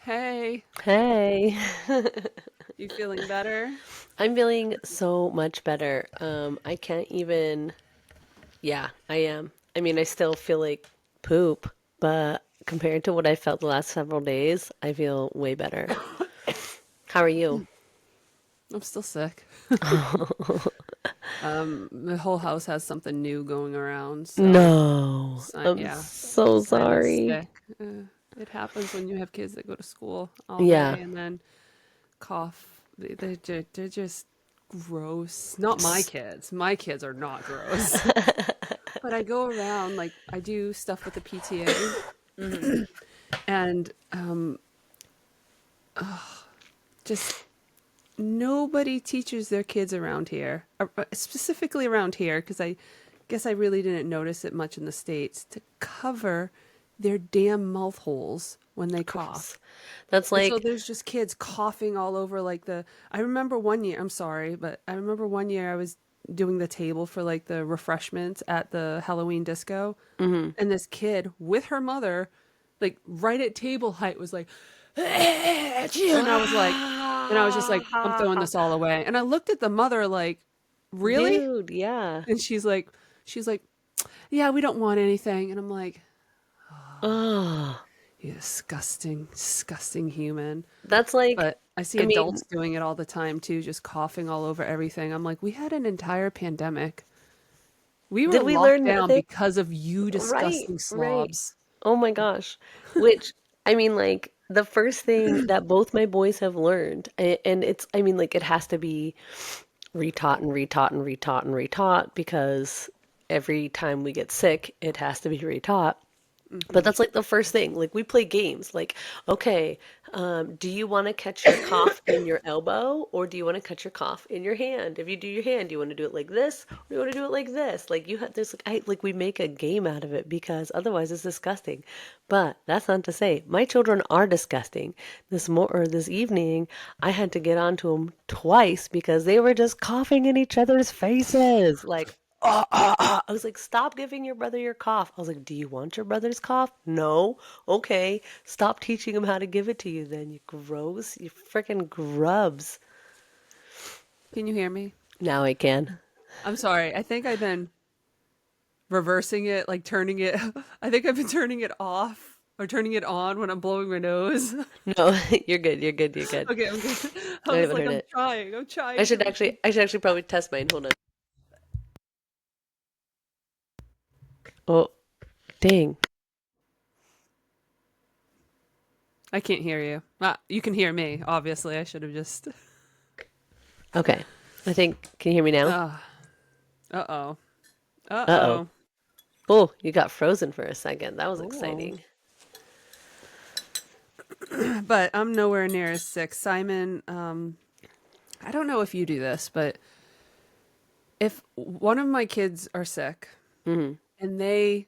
Hey, Hey. you feeling better? I'm feeling so much better. I can't even, yeah, I am. I mean, I still feel like poop, but compared to what I felt the last several days, I feel way better. How are you? I'm still sick. The whole house has something new going around, so No, I'm yeah, so Simon's sorry. sick. It happens when you have kids that go to school all Yeah. day and then cough. They're just gross. Not my S- kids. My kids are not gross. But I go around like I do stuff with the PTA, Mhm. and just nobody teaches their kids around here, specifically around here, because I guess I really didn't notice it much in the States, to cover their damn mouth holes when they Gross. cough. That's And so like, there's just kids coughing all over like the I remember one year, I'm sorry, but I remember one year I was doing the table for like the refreshments at the Halloween disco, mhm. and this kid with her mother, like right at table height, was like, and I was like, and I was just like, I'm throwing this all away. And I looked at the mother like, really? Dude, yeah. And she's like, yeah, we don't want anything. And I'm like, Oh, you disgusting, disgusting human. that's like, But I see I mean, adults doing it all the time too, just coughing all over everything. I'm like, we had an entire pandemic. We were did we locked learn down nothing? because of you Right, disgusting right. slobs. Oh my gosh. Which, I mean, like, the first thing that both my boys have learned, and it's, I mean, like, it has to be retaught and retaught and retaught and retaught because every time we get sick, it has to be retaught. But Hmm. that's like the first thing. Like we play games. Like, okay, do you want to catch your cough in your elbow or do you want to catch your cough in your hand? If you do your hand, do you want to do it like this or do you want to do it like this? Like you have this like like we make a game out of it because otherwise it's disgusting. But that's not to say my children are disgusting. This evening, I had to get onto them twice because they were just coughing in each other's faces. Like I was like, stop giving your brother your cough. I was like, do you want your brother's cough? No. Okay. Stop teaching him how to give it to you then, you gross. You freaking grubs. Can you hear me? Now I can. I'm sorry. I think I've been reversing it, like turning it. I think I've been turning it off or turning it on when I'm blowing my nose. No, you're good. You're good. You're good. Okay, I'm good. I I was haven't like, heard it. I'm trying to. I should actually probably test mine. Hold on. Oh, dang. I can't hear you. You can hear me. Obviously, I should have just. Okay. I think, can you hear me now? Uh, uh-oh. Uh-oh. Uh-oh. Oh, you got frozen for a second. That was Oh. exciting. But I'm nowhere near as sick. Simon, I don't know if you do this, but if one of my kids are sick Mm-hmm. and they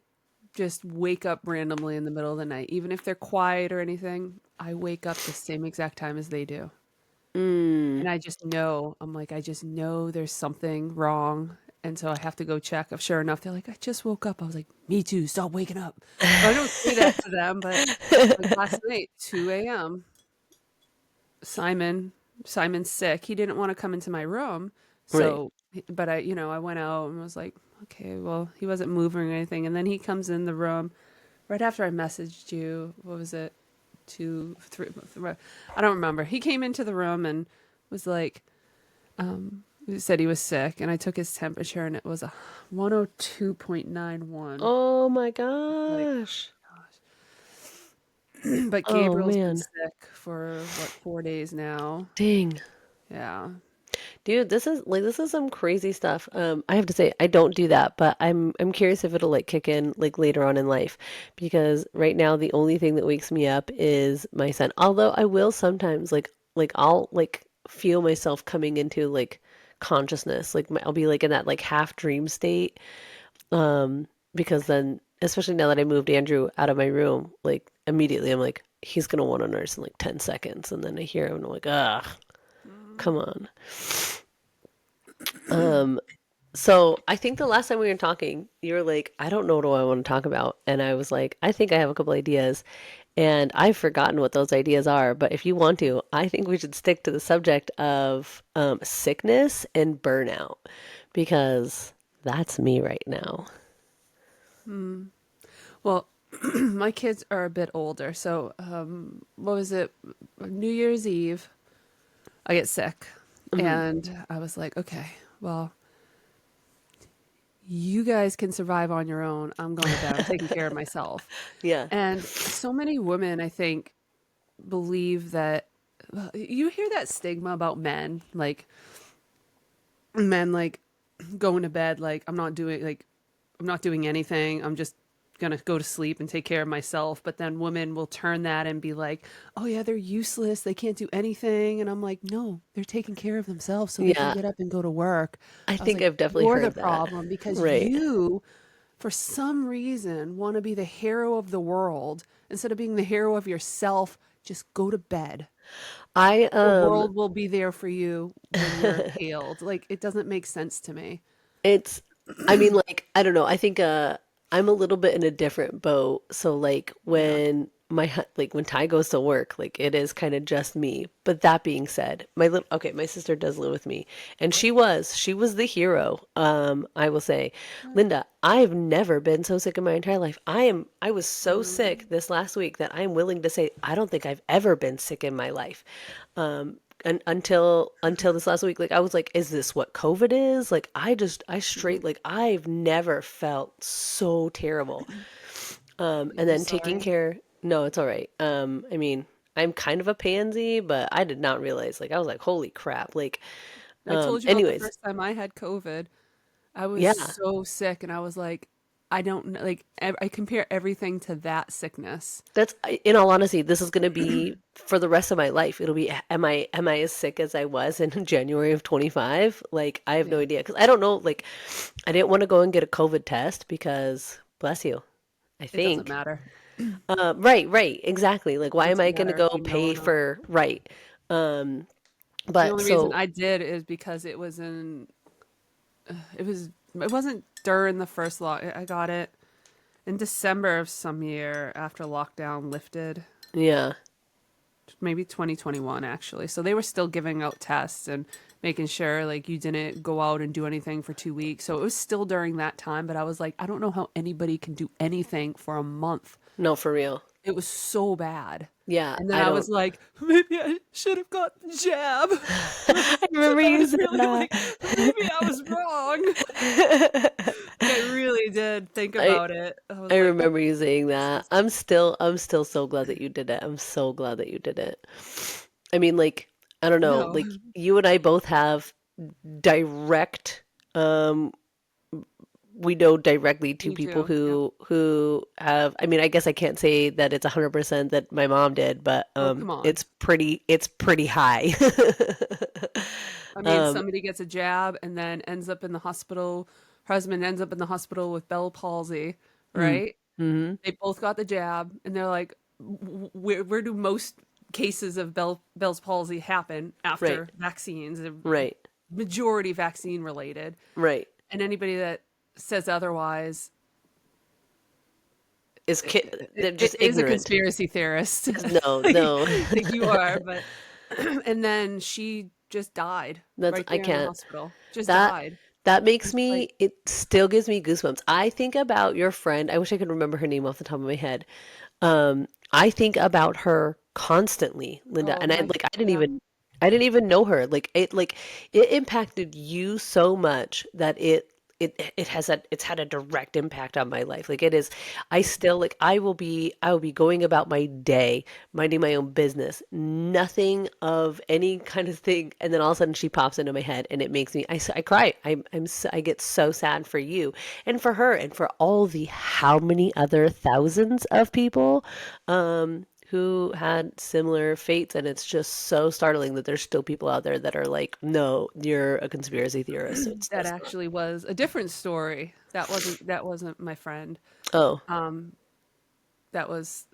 just wake up randomly in the middle of the night, even if they're quiet or anything, I wake up the same exact time as they do. Mm. And I just know, I'm like, I just know there's something wrong. And so I have to go check. Sure enough, they're like, I just woke up. I was like, me too. Stop waking up. But I don't say that to them. But like last night, 2 a.m., Simon, Simon's sick. He didn't want to come into my room. Right. So, but I went out and was like, okay, well, he wasn't moving or anything. And then he comes in the room right after I messaged you. What was it? Two, three, I don't remember. He came into the room and was like, he said he was sick, and I took his temperature, and it was a 102.91. Oh my Like, gosh. but Oh Gabriel's been man. sick for what, 4 days now. Dang. Yeah. Dude, this is some crazy stuff. I have to say I don't do that, but I'm curious if it'll like kick in like later on in life because right now the only thing that wakes me up is my son. Although I will sometimes like I'll like feel myself coming into like consciousness. Like I'll be like in that like half dream state. Because then especially now that I moved Andrew out of my room, like immediately I'm like he's gonna want a nurse in like 10 seconds and then I hear him and I'm like, "Ugh, come on." Um, so I think the last time we were talking, you were like, I don't know what I want to talk about. And I was like, I think I have a couple ideas. And I've forgotten what those ideas are, but if you want to, I think we should stick to the subject of sickness and burnout because that's me right now. Hmm. Well, my kids are a bit older, so what was it? New Year's Eve, I get sick, Mhm. and I was like, okay, well, you guys can survive on your own. I'm going to bed. I'm taking care of myself. Yeah. And so many women, I think, believe that you hear that stigma about men like going to bed like I'm not doing anything. I'm just gonna go to sleep and take care of myself. But then women will turn that and be like, "Oh yeah, they're useless. They can't do anything." And I'm like, "No, they're taking care of themselves so they can Yeah. get up and go to work." I I was think like, I've definitely "You're the heard that. problem because Right. you, for some reason, want to be the hero of the world instead of being the hero of yourself. Just go to bed. I The world will be there for you when you're healed." Like it doesn't make sense to me. it's I mean like I don't know. I think I'm a little bit in a different boat. So like Yeah. when like when Ty goes to work, like it is kind of just me. But that being said, my sister does live with me and she was the hero. I will say, Linda, I've never been so sick in my entire life. I was so sick Mm. this last week that I'm willing to say I don't think I've ever been sick in my life. Until this last week, like I was like, is this what COVID is? Like I straight like I've never felt so terrible. And I'm then taking sorry. care, no, it's all right. I mean, I'm kind of a pansy, but I did not realize, like I was like, holy crap. Like, I told you about the anyways, first time I had COVID. I was yeah. so sick and I was like, I don't know, like I compare everything to that sickness. In all honesty, this is going to be for the rest of my life. It'll be, am I as sick as I was in January of 25? Like, I have no Yeah, idea because I don't know. Like, I didn't want to go and get a COVID test because, bless you, I it doesn't think. matter. Right, exactly. Like, It why am doesn't I going to matter if go you know or pay not. for, right? Um, The but only reason so, I did is because it wasn't during the first lock. I got it in December of some year after lockdown lifted, yeah, maybe 2021 actually. So they were still giving out tests and making sure like you didn't go out and do anything for 2 weeks. So it was still during that time, but I was like, I don't know how anybody can do anything for a month. no, for real. It was so bad. Yeah, And then I I don't. was like, maybe I should have got the jab. I remember I you was said really that. like, maybe I was wrong. Like I really did think I about it. I I was like, remember you saying this that. is I'm still so glad that you did it. I'm so glad that you did it. I mean, like, I don't know, no, like you and I both have direct um we know directly two me people too. Yeah. who have, I mean, I guess I can't say that it's 100% that my mom did, but Oh, come on. it's pretty high. I mean, Um somebody gets a jab and then ends up in the hospital. Her husband ends up in the hospital with Bell palsy, mm, right? mhm. They both got the jab, and they're like, where do most cases of Bell's palsy happen Right. after vaccines? The Right. majority vaccine related, Right. and anybody that says otherwise They're just is a ignorant. conspiracy theorist, No, like, no. like you are. But and then she just died That's right I there in the can't. hospital. Just That died. that makes It's like, me it still gives me goosebumps. I think about your friend. I wish I could remember her name off the top of my head. I think about her constantly, Linda, oh and my, yeah. I didn't even know her. Like it impacted you so much that it's had a direct impact on my life. Like it is I still like I will be going about my day, minding my own business, nothing of any kind of thing, and then all of a sudden she pops into my head and it makes me I cry. I get so sad for you and for her and for all the how many other thousands of people who had similar fates, and it's just so startling that there's still people out there that are like, no, you're a conspiracy theorist. So it's That just not. actually was a different story. That wasn't my friend. Oh, Um, that was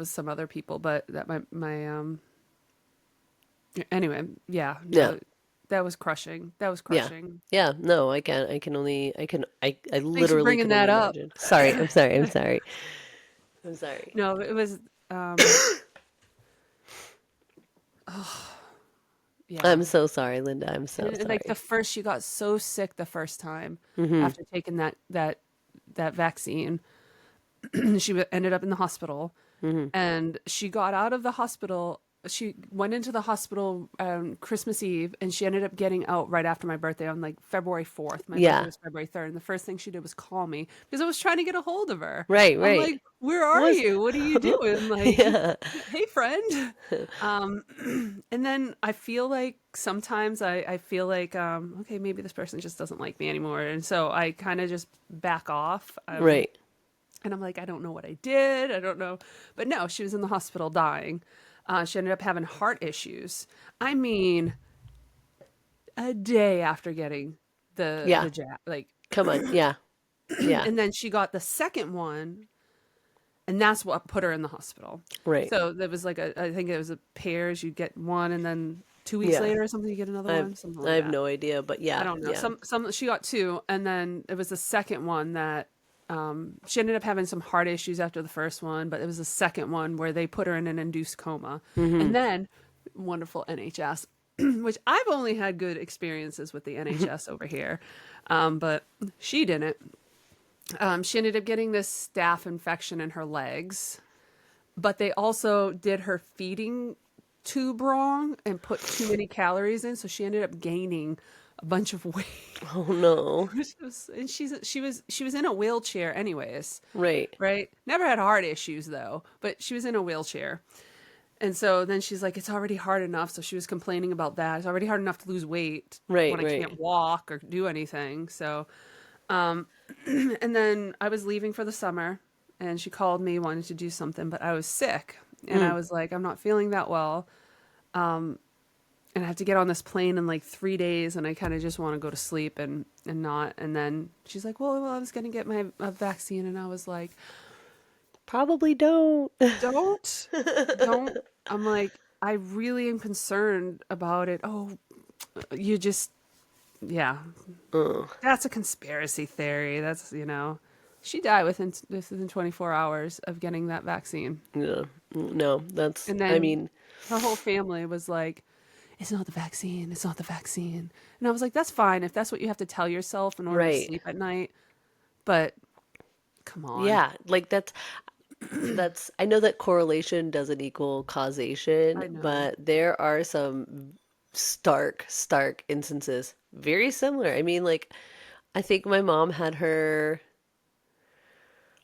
some other people, but that my anyway, yeah, yeah, no, that was crushing. That was yeah, crushing. yeah. No, I Thanks for literally bringing can that only up. imagine. Sorry, I'm sorry. I'm sorry. I'm sorry. No, it was. Yeah. I'm so sorry, Linda. I'm so And like the sorry. first, she got so sick the first time Hmm. after taking that vaccine. Ended up in the hospital, Hmm. and she got out of the hospital. She went into the hospital Christmas Eve, and she ended up getting out right after my birthday on like February 4th. My birthday Yeah. was February 3rd, and the first thing she did was call me because I was trying to get a hold of her. Right, I'm right. like, "Where are Was you? What are you doing?" Like, yeah. "Hey, friend." Um, and then I feel like sometimes I feel like okay, maybe this person just doesn't like me anymore, and so I kind of just back off. Right. And I'm like, I don't know what I did. I don't know. But no, she was in the hospital dying. She ended up having heart issues. I mean, a day after getting Yeah. the jab, like, Come on. Yeah. Yeah. and then she got the second one, and that's what put her in the hospital. Right. So there was like I think it was a pairs. You get one, and then 2 weeks Yeah. later or something, you get another I have one, something I like have that. no idea, but I yeah. don't know. Yeah. Some she got two, and then it was the second one that she ended up having some heart issues after the first one, but it was the second one where they put her in an induced coma, and Hmm. then wonderful NHS, which I've only had good experiences with the NHS over here, but she didn't. She ended up getting this staph infection in her legs, but they also did her feeding tube wrong and put too many calories in, so she ended up gaining a bunch of weight. Oh no. And she was in a wheelchair anyways, Right. right? Never had heart issues though, but she was in a wheelchair. And so then she's like, it's already hard enough. So she was complaining about that. It's already hard enough to lose weight Right. when I Right. can't walk or do anything. So, and then I was leaving for the summer and she called me, wanted to do something, but I was sick. And I Mm. was like, I'm not feeling that well. And I have to get on this plane in like 3 days. And I kind of just want to go to sleep and not. And then she's like, well, I was going to get my vaccine. And I was like, Probably don't. don't, don't. I'm like, I really am concerned about it. Oh, you just, yeah, Uh, that's a conspiracy theory. She died within 24 hours of getting that vaccine. yeah. No, that's And I then mean, her whole family was like, it's not the vaccine. It's not the vaccine. And I was like, that's fine if that's what you have to tell yourself in order to right. sleep at night. But come on. Yeah, like that's I know that correlation doesn't equal causation, I know. but there are some stark instances very similar. I mean, like I think my mom had her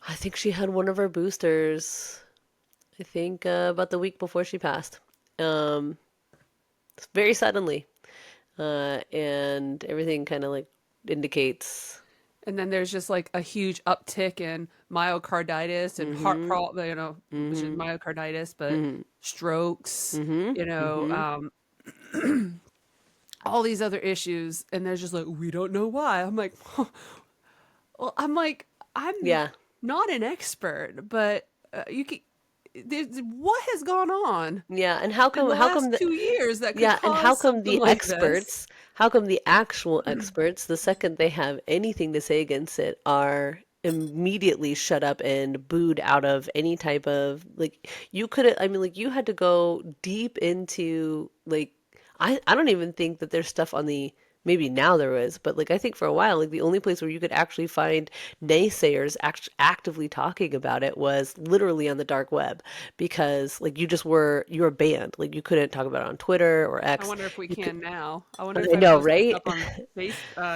I think she had one of her boosters, I think about the week before she passed. Um, very suddenly. And everything kind of like indicates. And then there's just like a huge uptick in myocarditis and Mm-hmm. which is Mm-hmm. myocarditis, but Mm-hmm. strokes, Mm-hmm. Mm-hmm. all these other issues. And they're just like, we don't know why. I'm like, well, I'm Yeah. not an expert, but you can. What has gone on Yeah. And in the how come last 2 years that could yeah, and how cause come something the like this? experts, how come the actual experts, the second they have anything to say against it, are immediately shut up and booed out of any type of like you could I mean like you had to go deep into like I don't even think that there's stuff on the maybe now there is, but like I think for a while like the only place where you could actually find naysayers actively talking about it was literally on the dark web because like you were banned. Like you couldn't talk about it on Twitter or I X. wonder if we You could can now. I wonder if I I know, post this right? up on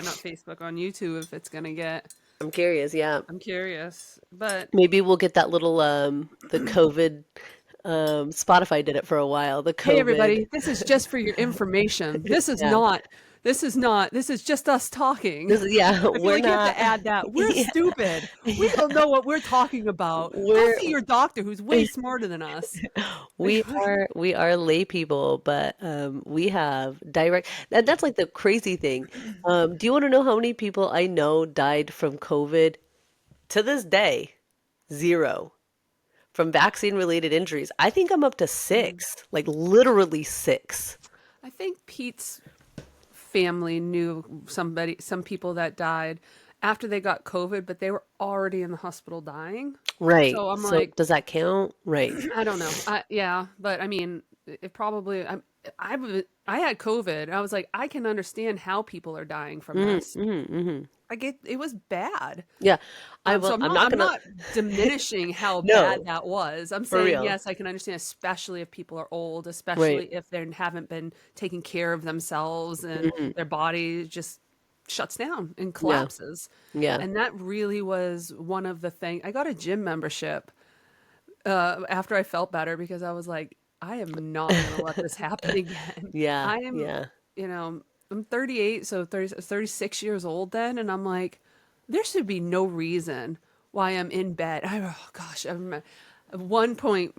not Facebook, on YouTube, if it's gonna get. I'm curious, yeah. I'm curious, but Maybe we'll get that little the COVID Spotify did it for a while. The hey, COVID. everybody, this is just for your information. This is Yeah. not. This is not. This is just us talking. This is yeah, I feel we're like you have not to add that. We're yeah. stupid. We Yeah. don't know what we're talking about. Go We're see your doctor, who's way smarter than us. we are lay people, but we have direct that's like the crazy thing. Do you want to know how many people I know died from COVID to this day? Zero. From vaccine related injuries. I think I'm up to Mm. six, like literally six. I think Pete's family knew some people that died, after they got COVID, but they were already in the hospital dying. Right. So I'm So like, does that count? Right. I don't know. Yeah, but I mean, it probably. I had COVID. I was like, I can understand how people are dying from Hmm. this. Hmm. Hmm. Like it was bad. Yeah. I So will. I'm I'm not not I'm gonna. not diminishing how bad No, that was. I'm for saying real. yes, I can understand, especially if people are old, Right. especially if they haven't been taking care of themselves and Hmm. their body just shuts down and Yeah. collapses. Yeah. And that really was one of the things. I got a gym membership after I felt better because I was like, I am not going to let this happen again. Yeah. I am, Yeah. you know, I'm 38, so 36 years old then, and I'm like, there should be no reason why I'm in bed. Oh gosh, I remember at one point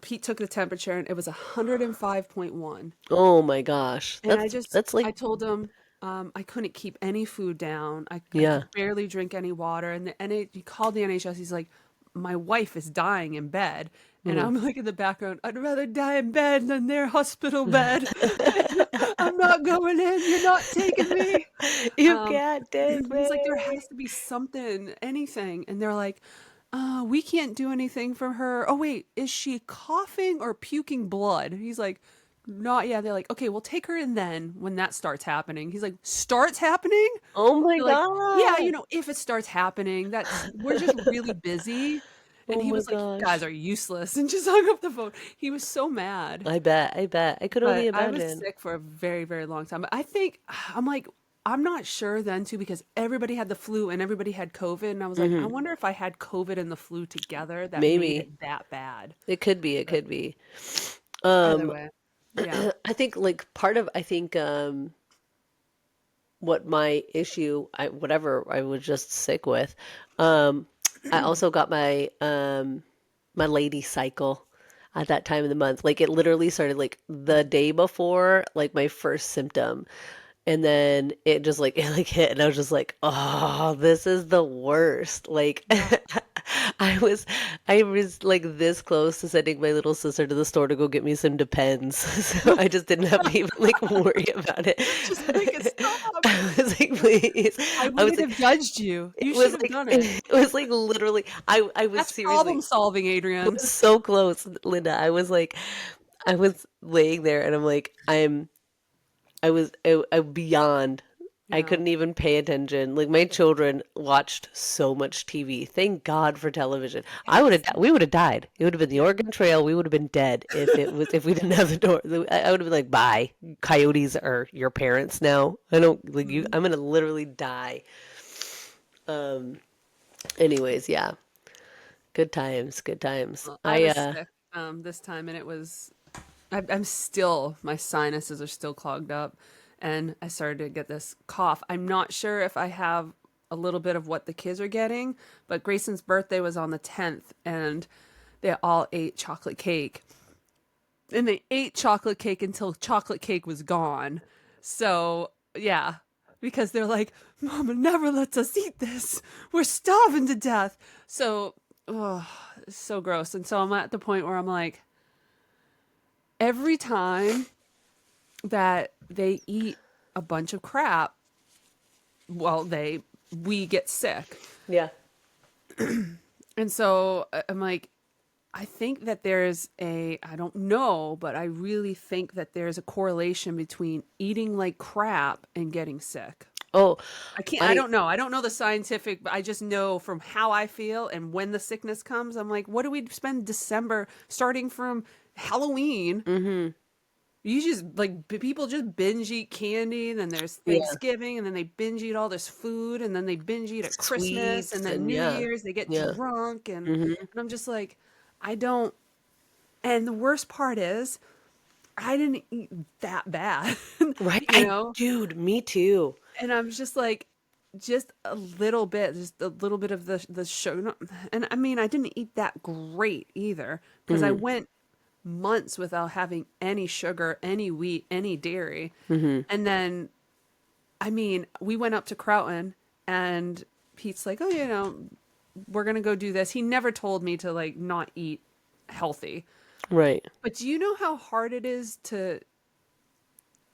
Pete took the temperature and it was 105.1. Oh my gosh. And That's like I told him I couldn't keep any food down. I yeah. could barely drink any water. And he called the NHS. He's like, my wife is dying in bed. And Hmm. I'm like in the background, I'd rather die in bed than their hospital bed. I'm not going in. You're not taking me. You Um, can't take he's me. like, there has to be something, anything. And they're like, we can't do anything for her. Oh, wait, is she coughing or puking blood? He's like, not yet. They're like, okay, we'll take her in then when that starts happening. He's like, starts happening? Oh my They're like, yeah, God. if it starts happening, we're just really busy. And Oh he my was like, you guys gosh. are useless, and just hung up the phone. He was so mad. I bet. I bet. I could only But I was imagine. sick for a very, very long time. I think I'm like, I'm not sure then too because everybody had the flu and everybody had COVID, and I was like, I Hmm. wonder if I had COVID and the flu together that made Maybe. it that bad. It could be. It But could be. either Um, way, yeah. I think like part of I think what my issue, whatever I was just sick with, um, I also got my lady cycle at that time of the month. Like it literally started like the day before like my first symptom. And then it just like it like hit and I was just like, "Oh, this is the worst." Like Yeah. I I was like this close to sending my little sister to the store to go get me some Depends. So I just didn't have to even like worry about it. Just make it stop. I was like, "Please." I I was wouldn't like have judged you. it You should was have like done it. it was like literally I was That's problem seriously solving, it Adrian. was so close, Linda. I was like I was laying there and I'm like I beyond. I Yeah. couldn't even pay attention. Like my children watched so much TV. Thank God for television. Yes. We would have died. It would have been the Yeah. Oregon Trail. We would have been dead if we didn't have the door. I would have been like, bye. Coyotes are your parents now. I don't like you. Mhm. I'm gonna literally die. Um. Anyways, yeah. Good times. Good times. Well, I was sick this time, and I'm still, my sinuses are still clogged up, and I started to get this cough. I'm not sure if I have a little bit of what the kids are getting, but Grayson's birthday was on the 10th, and they all ate chocolate cake. And they ate chocolate cake until chocolate cake was gone. So, yeah, because they're like, Mama never lets us eat this. We're starving to death. So, oh, it's so gross. And so I'm at the point where I'm like, every time that they eat a bunch of crap, well, we get sick. Yeah. And so I'm like, I think that I don't know, but I really think that there's a correlation between eating like crap and getting sick. Oh, I I don't know. I don't know the scientific, but I just know from how I feel and when the sickness comes, I'm like, what do we spend December starting from Halloween? mm-hmm. You just like people just binge eat candy, and then there's Yeah. Thanksgiving, and then they binge eat all this food, and then they binge eat at Christmas, and Sweets then and New yeah. Year's they get Yeah. drunk, Hmm. and I'm just like, I don't. And the worst part is, I didn't eat that bad, Right. you know. Dude, me too. And I'm just like, just a little bit, just a little bit of the sugar. And I mean, I didn't eat that great either because I Hmm. went months without having any sugar, any wheat, any dairy. Hmm. And then, I mean, we went up to Croton and Pete's like, oh, we're going to go do this. He never told me to like not eat healthy. Right. But do you know how hard it is to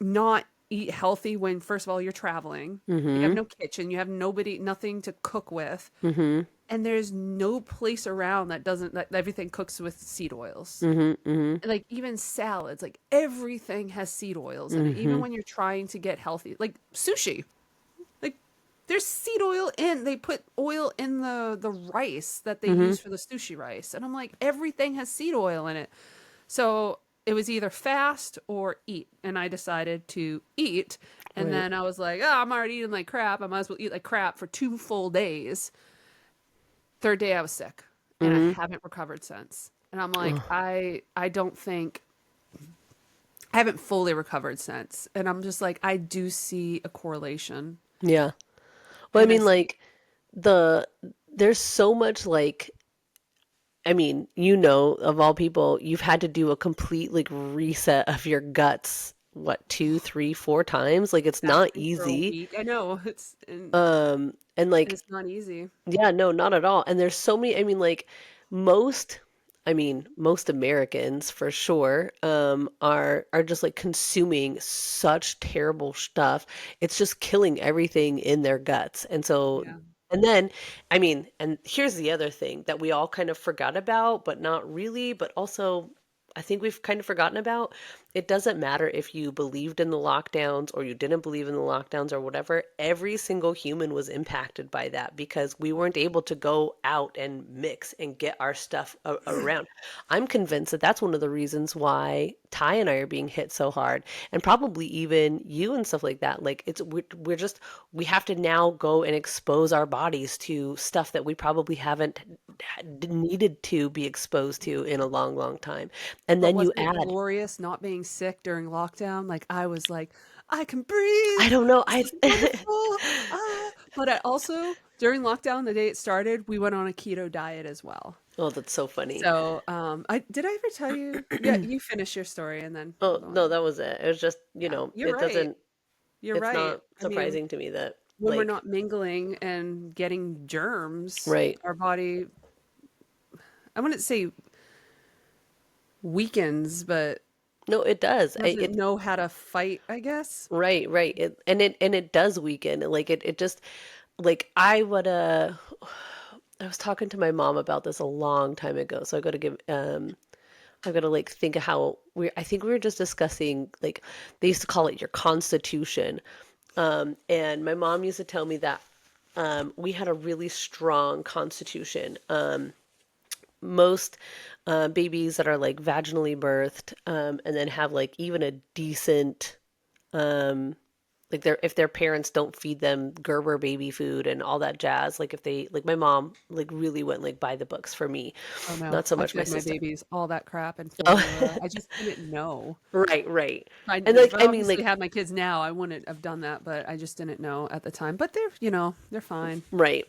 not eat healthy when first of all you're traveling. You have Mm-hmm. no kitchen, you have nobody, nothing to cook with, Mm-hmm. and there's no place around that doesn't that everything cooks with seed oils. Mm-hmm. Mm-hmm. Like even salads, like everything has seed oils in it. Even Mm-hmm. when you're trying to get healthy, like sushi, like there's seed oil in. They put oil in the rice that they Mm-hmm. use for the sushi rice, and I'm like, everything has seed oil in it. So it was either fast or eat, and I decided to eat. And Right. then I was like, oh, I'm already eating like crap. I might as well eat like crap for 2 full days. Third day I was sick, and I Mm-hmm. haven't recovered since. And I'm like, Ugh. I don't think I haven't fully recovered since. And I'm just like, I do see a correlation. Yeah. Well, I And mean, it's like the there's so much like I mean, of all people, you've had to do a complete like reset of your guts, what, two, three, four times? Like it's not fasting for a easy. week. I know And like it's not easy. yeah, no, not at all. And there's so many, I mean, like most, most Americans for sure, are just like consuming such terrible stuff. It's just killing everything in their guts. And so, Yeah. and then, and here's the other thing that we all kind of forgot about, but not really, but also I think we've kind of forgotten about. It doesn't matter if you believed in the lockdowns or you didn't believe in the lockdowns or whatever. Every single human was impacted by that because we weren't able to go out and mix and get our stuff around. I'm convinced that that's one of the reasons why Ty and I are being hit so hard, and probably even you and stuff like that. Like we're just we have to now go and expose our bodies to stuff that we probably haven't needed to be exposed to in a long, long time. And But then you wasn't it add glorious not being sick during lockdown? Like I was like, I can breathe. I don't know. This is wonderful. Ah. But I also during lockdown, the day it started, we went on a keto diet as well. Oh, that's so funny. So, I did I ever tell you? Yeah, you finish your story and then I'll Oh, go no, on. that was it. It was just, Yeah, you're it right. doesn't, You're it's right. not I mean, surprising to me that, when we're like, not mingling and getting germs, right. our body, I wouldn't say weakens, but No, it does. doesn't know how to fight, I guess. Right, right. And it does weaken. Like it just like I was talking to my mom about this a long time ago. So I've got to like think of how I think we were just discussing like they used to call it your constitution. And my mom used to tell me that we had a really strong constitution. Most babies that are like vaginally birthed and then have like even a decent um, like if their parents don't feed them Gerber baby food and all that jazz, like if they like my mom like really went like by the books for me, Oh no, not so I much my fed my sister. babies all that crap and Oh, formula. I just didn't know. right, right. And If like I I mean obviously like had my kids now, I wouldn't have done that, but I just didn't know at the time. But they're fine. right.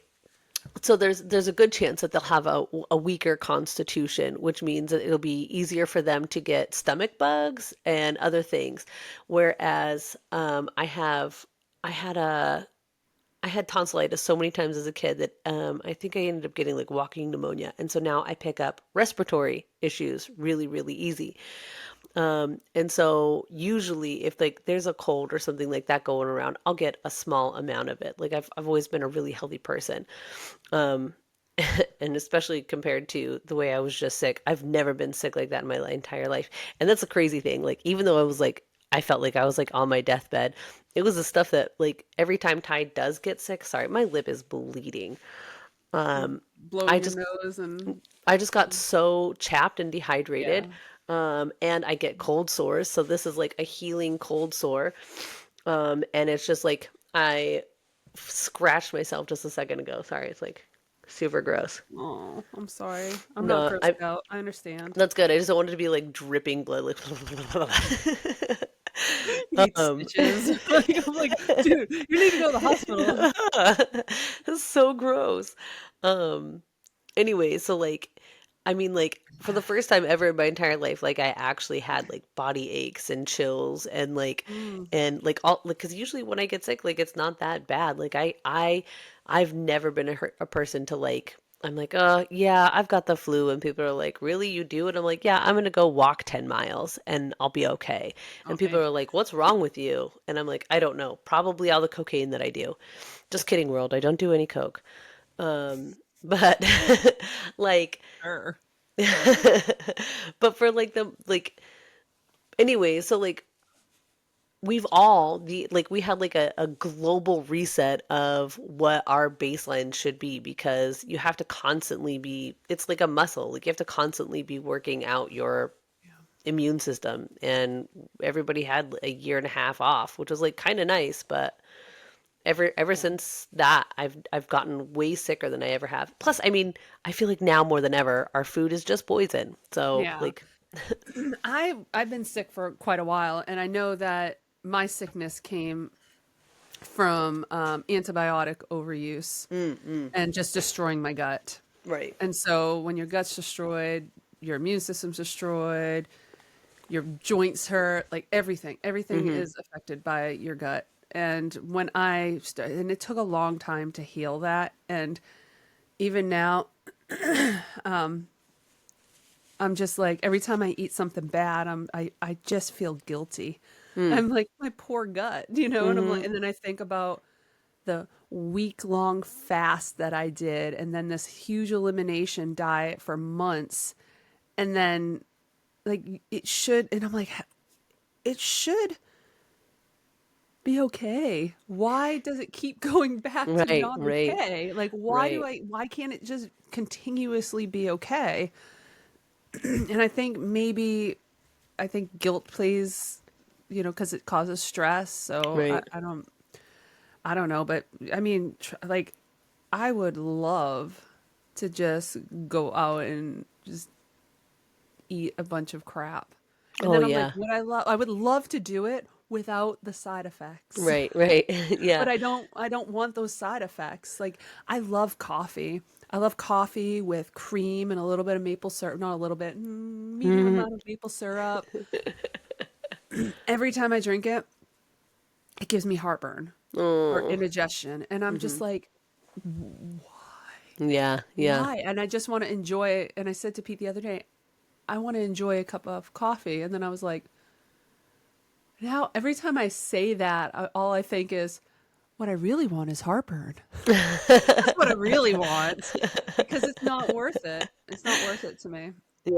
So there's a good chance that they'll have a weaker constitution, which means that it'll be easier for them to get stomach bugs and other things. Whereas I had a I had tonsillitis so many times as a kid that I think I ended up getting like walking pneumonia, and so now I pick up respiratory issues really really easy. And so usually if like there's a cold or something like that going around, I'll get a small amount of it. Like I've always been a really healthy person. Um, and especially compared to the way I was just sick, I've never been sick like that in my entire life. And that's a crazy thing. Like even though I felt like I was like on my deathbed, it was the stuff that like every time Ty does get sick, sorry, my lip is bleeding. You're Um, I blowing your just nose and I just got so chapped and dehydrated. yeah. And I get cold sores. So this is like a healing cold sore. And it's just like I scratched myself just a second ago. Sorry, it's like super gross. Oh, I'm sorry. I'm not No, grossed out. I understand. that's good. I just don't want it to be like dripping blood, like. You need um, stitches. Like, I'm like, dude, you need to go to the hospital. it's so gross. Um, anyway, so like, like for the first time ever in my entire life, like I actually had like body aches and chills Mm, and like all like because usually when I get sick, like it's not that bad. Like I've never been a person to like I'm like, yeah, I've got the flu. And people are like, really, you do? And I'm like, yeah, I'm gonna go walk 10 miles and I'll be okay. And people Okay. are like, what's wrong with you? And I'm like, I don't know. Probably all the cocaine that I do. Just kidding, world. I don't do any coke. But like, Sure. but for like anyway, so like we've all the like we had like a global reset of what our baseline should be because you have to constantly be it's like a muscle like you have to constantly be working out your Yeah. immune system and everybody had a year and a half off which was like kind of nice but ever Yeah. since that I've gotten way sicker than I ever have plus I mean I feel like now more than ever our food is just poison so Yeah. like I've been sick for quite a while, and I know that my sickness came from antibiotic overuse and just destroying my gut. right. And so when your gut's destroyed, your immune system's destroyed, your joints hurt, like everything Mm-hmm. is affected by your gut. And when I started, and it took a long time to heal that, and even now, I'm just like every time I eat something bad, I just feel guilty. Mm. I'm like my poor gut, and I'm like, Mm-hmm. and then I think about the week long fast that I did, and then this huge elimination diet for months, and then like it should, and I'm like, it should be okay. Why does it keep going back to Right, not right, okay? Like, right. why can't it just continuously be okay? And I think guilt plays, because it causes stress. So Right. I don't know, but I mean, like, I would love to just go out and just eat a bunch of crap. And Oh then I'm like, yeah. I would love to do it without the side effects. Right, right. Yeah. But I don't want those side effects. Like I love coffee. I love coffee with cream and a little bit of maple syrup, not a little bit, medium Mhm. amount of maple syrup. Every time I drink it, it gives me heartburn or Oh. indigestion, and I'm just Hmm. like, Yeah, yeah. why? And I just want to enjoy it. And I said to Pete the other day, I want to enjoy a cup of coffee. And then I was like, now every time I say that, all I think is, what I really want is heartburn. That's what I really want because it's not worth it. It's not worth it to me. Yeah.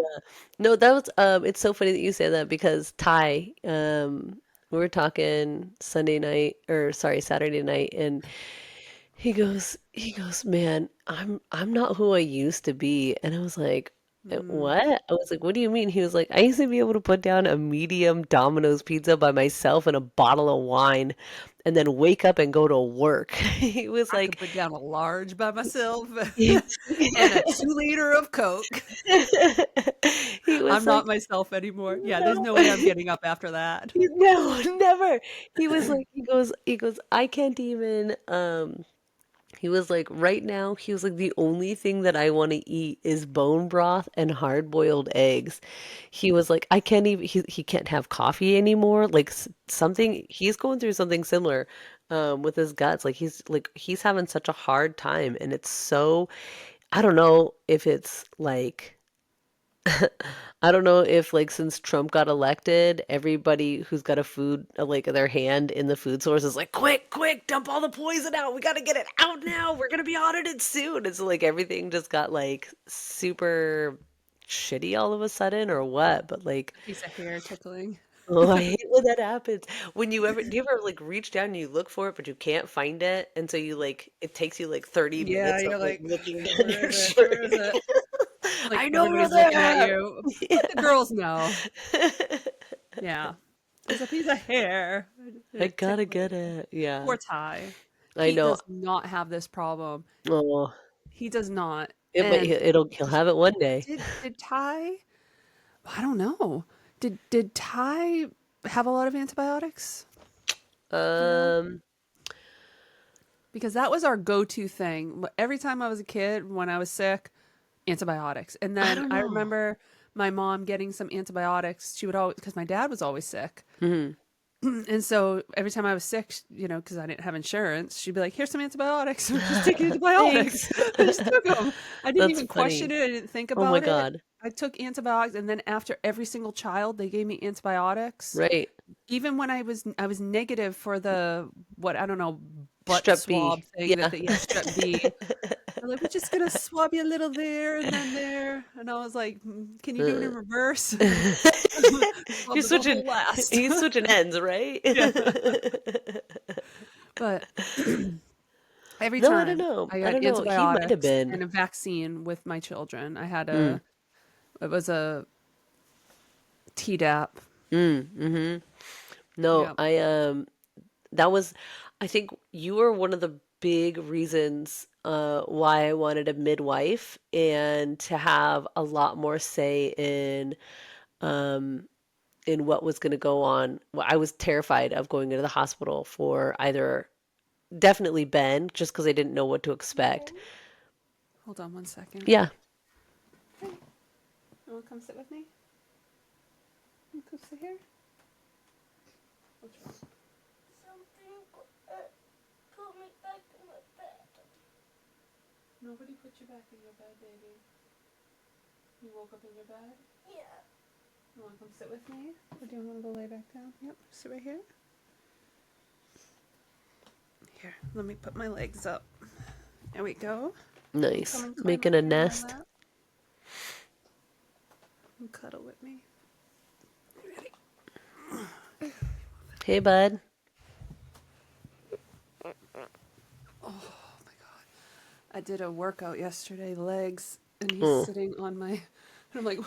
No, that was it's so funny that you say that because Ty, we were talking Sunday night or sorry, Saturday night and he goes, "Man, I'm not who I used to be." And I was like, Mm. "What?" I was like, "What do you mean?" He was like, "I used to be able to put down a medium Domino's pizza by myself and a bottle of wine and then wake up and go to work." He was I could like, put down a large by myself he, and a 2 liter of Coke. he I'm was not like, myself anymore. Yeah, there's "No." no way I'm getting up after that. No, never. He was like, he goes, I can't even, he was like, right now, he was like, the only thing that I want to eat is bone broth and hard-boiled eggs. He was like, I can't even, he can't have coffee anymore. Like something, he's going through something similar, with his guts. He's having such a hard time. And it's so, I don't know if it's like, I don't know if like since Trump got elected, everybody who's got a food like their hand in the food source is like, quick, quick, dump all the poison out. We got to get it out now. We're gonna be audited soon. It's like everything just got like super shitty all of a sudden or what? But like, A piece of hair tickling. oh, I hate when that happens. When you ever do you ever like reach down and you look for it but you can't find it, and so you like it takes you like 30 Yeah, minutes of you're like like, looking down where your is it? Where shirt. is it? Like I know you're everybody's looking at there. you. Let the girls know. Yeah. There's a piece of hair. I It gotta tickling. get it. Yeah. Poor Ty. I Pete know. does not have this problem. Oh, He does not. it might And he'll have it one day. did Ty? I don't know. Did Ty have a lot of antibiotics? Do you know? Um, Because that was our go-to thing. Every time I was a kid, when I was sick, antibiotics. And I then don't I know. remember my mom getting some antibiotics. She would always, because my dad was always sick. Hmm. And so every time I was sick, because I didn't have insurance, she'd be like, "Here's some antibiotics." So just take antibiotics. Thanks. I just took them. I didn't That's even question funny. it. I didn't think Oh my about it. God. I took antibiotics, and then after every single child, they gave me antibiotics. Right. Even when I was negative for the what I don't know butt Strep swab B. thing Yeah. strep B. They're like, we're just gonna swab you a little there and then there, and I was like, can you do it in reverse? Swab You're the switching whole last. he's switching ends, right? Yeah. But every No, I don't time know. I I got don't know. He might have antibiotics been. and a vaccine with my children, Mm, it was a Tdap. no, Yeah. that was I think you were one of the big reasons why I wanted a midwife and to have a lot more say in what was going to go on. Well, I was terrified of going into the hospital for either definitely Ben, just because I didn't know what to expect. Hold on one second. Yeah, You want to come sit with me? You come sit here. Nobody put you back in your bed, baby. You woke up in your bed. You want to come sit with me? Or do you want to go lay back down? Yep, sit right here. Here, let me put my legs up. There we go. Come nice. and climb Making up a here in my nest. lap and cuddle with me. Hey, bud. Oh my god. I did a workout yesterday, legs, and he's Oh, sitting on my. And I'm like,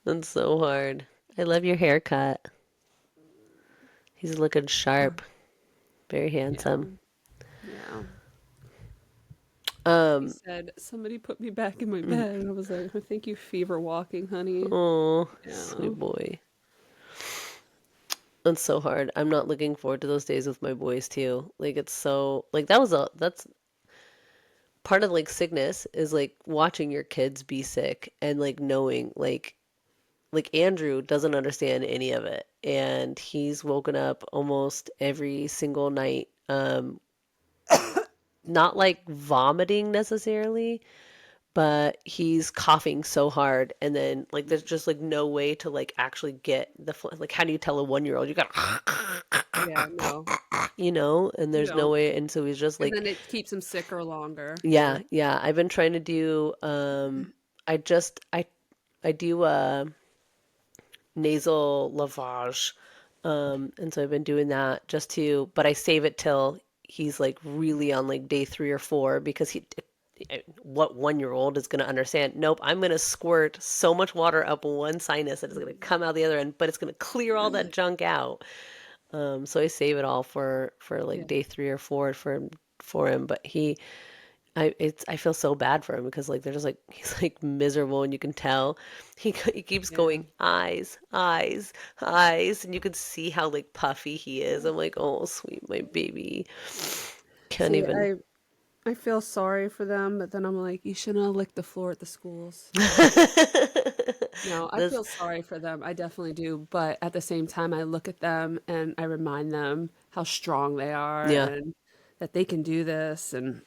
that's so hard. I love your haircut. He's looking sharp. Very yeah, handsome. yeah. He Um, said, somebody put me back in my bed. And I was like, I think you fever walking, honey. oh, Yeah. sweet boy. That's so hard. I'm not looking forward to those days with my boys too. Like it's so like that's part of like sickness is like watching your kids be sick and like knowing like Andrew doesn't understand any of it and he's woken up almost every single night not like vomiting necessarily, but he's coughing so hard and then like there's just like no way to like actually get like how do you tell a 1-year-old you got Yeah, no, and you there's no don't. way and so he's just Because like then it keeps him sicker longer. yeah, Yeah. yeah. I've been trying to do I just I do nasal lavage. And so I've been doing that just to but I save it till he's like really on like day 3 or 4 because what 1-year-old is going to understand? Nope, I'm going to squirt so much water up one sinus that it's going to come out the other end, but it's going to clear all that junk out. So I save it all for like Yeah. day 3 or 4 for him, but I feel so bad for him because like they're just like he's like miserable and you can tell he keeps Yeah. going eyes eyes eyes and you can see how like puffy he is. I'm like oh sweet my baby can't See, even I feel sorry for them, but then I'm like, you shouldn't have licked the floor at the schools. No, I this feel sorry for them. I definitely do. But at the same time, I look at them and I remind them how strong they are yeah and that they can do this. And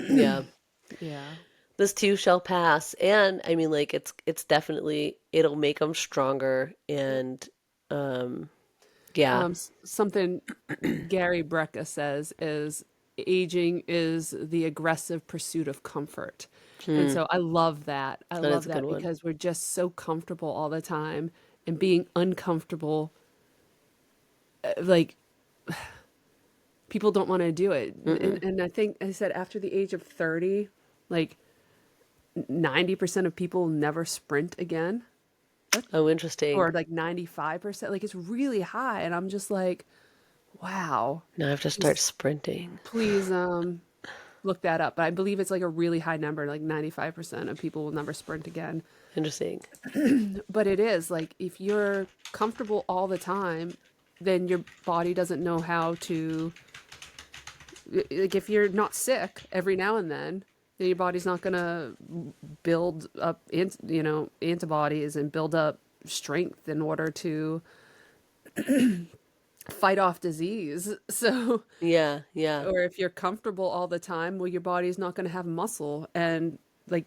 yeah yeah. this too shall pass and I mean like it's definitely it'll make them stronger Yep. and um yeah Something Gary Brecka says is aging is the aggressive pursuit of comfort. And hmm, so I love that. I that is love a good that one because we're just so comfortable all the time and being uncomfortable, like people don't want to do it. Mm-mm. And I think I said after the age of 30, like 90% of people never sprint again Oh interesting. or like 95%. Like it's really high. And I'm just like, wow, Now I have to start just sprinting. please look that up. But I believe it's like a really high number, like 95% of people will never sprint again. Interesting. But it is like if you're comfortable all the time, then your body doesn't know how to, like if you're not sick every now and then your body's not going to build up antibodies and build up strength in order to fight off disease. So, Yeah, yeah. or if you're comfortable all the time, well, your body's not going to have muscle. And like,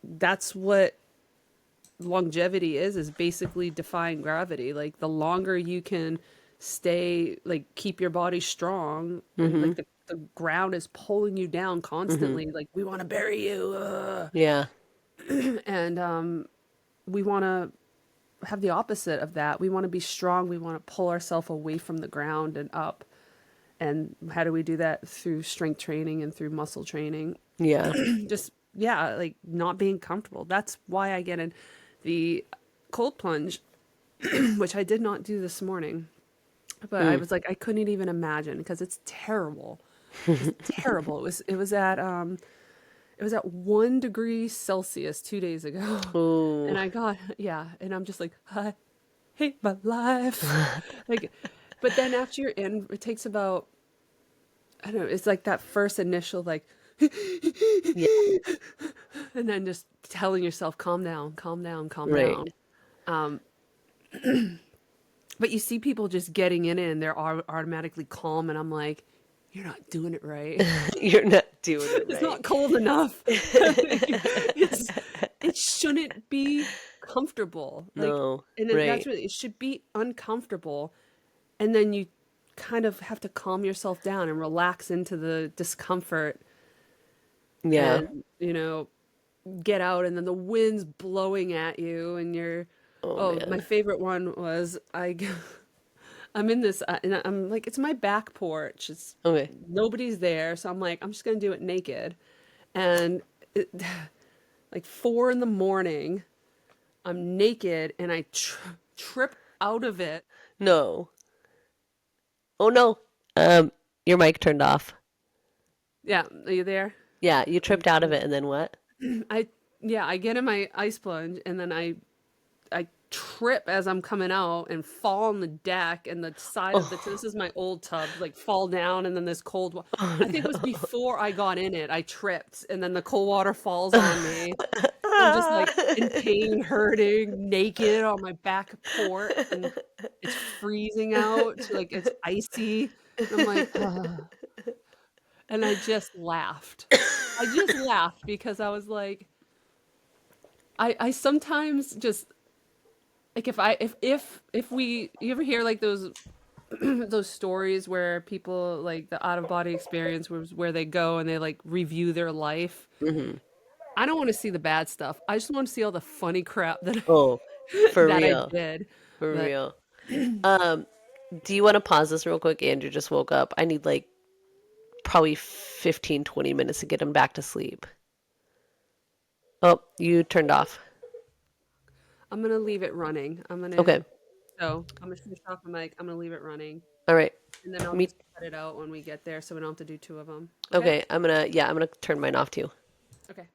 that's what longevity is basically defying gravity. Like, the longer you can stay, like, keep your body strong, and Mm-hmm. like the ground is pulling you down Mm-hmm. constantly. Like, we want to bury you. Yeah. And we want to have the opposite of that. We want to be strong. We want to pull ourselves away from the ground and up. And how do we do that? Through strength training and through muscle training. Yeah. Just, yeah, like not being comfortable. That's why I get in the cold plunge, which I did not do this morning. But I Mm. was like, I couldn't even imagine because it's terrible. It's terrible. It was at 1 degree Celsius 2 days ago. Ooh. And I got, yeah, and I'm just like, I hate my life. Like, but then after you're in, it takes about, I don't know, it's like that first initial, like, Yeah. and then just telling yourself, calm down, calm down, calm Right. down. Um, but you see people just getting in it and they're automatically calm. And I'm like, you're not doing it right. You're not doing it It's right. not cold enough. it's it shouldn't be comfortable. Like, No. and then that's Right. what it should be, uncomfortable. And then you kind of have to calm yourself down and relax into the discomfort Yeah. and, get out, and then the wind's blowing at you and you're, Oh oh, my man. favorite one was I'm in this, and I'm like, it's my back porch. It's Okay. nobody's there, so I'm like, I'm just gonna do it naked. And it, like 4 in the morning, I'm naked and I trip out of it. No. Oh no. Um, your mic turned off. Yeah, are you there? Yeah, you tripped out of it and then what? I yeah, I get in my ice plunge and then I trip as I'm coming out and fall on the deck and the side of the, this Oh, is my old tub, like fall down, and then this oh I think it was no. before I got in it, I tripped and then the cold water falls on me. I'm just like in pain, hurting, naked on my back porch, and it's freezing out, like it's icy. And I'm like, "Ugh." And I just laughed. I just laughed because I was like, I sometimes just like, if we, you ever hear like those those stories where people, like the out of body experience was where they go and they like review their life. Hmm. I don't want to see the bad stuff. I just want to see all the funny crap that Oh, for that I real. did. For But real. Um, do you want to pause this real quick? Andrew just woke up. I need like probably 15, 20 minutes to get him back to sleep. Oh, you turned off. I'm gonna leave it running. Okay. I'm gonna finish off my mic. I'm gonna leave it running, All right. and then I'll Me. just cut it out when we get there, so we don't have to do two of them. Okay? Okay. I'm gonna turn mine off too. Okay.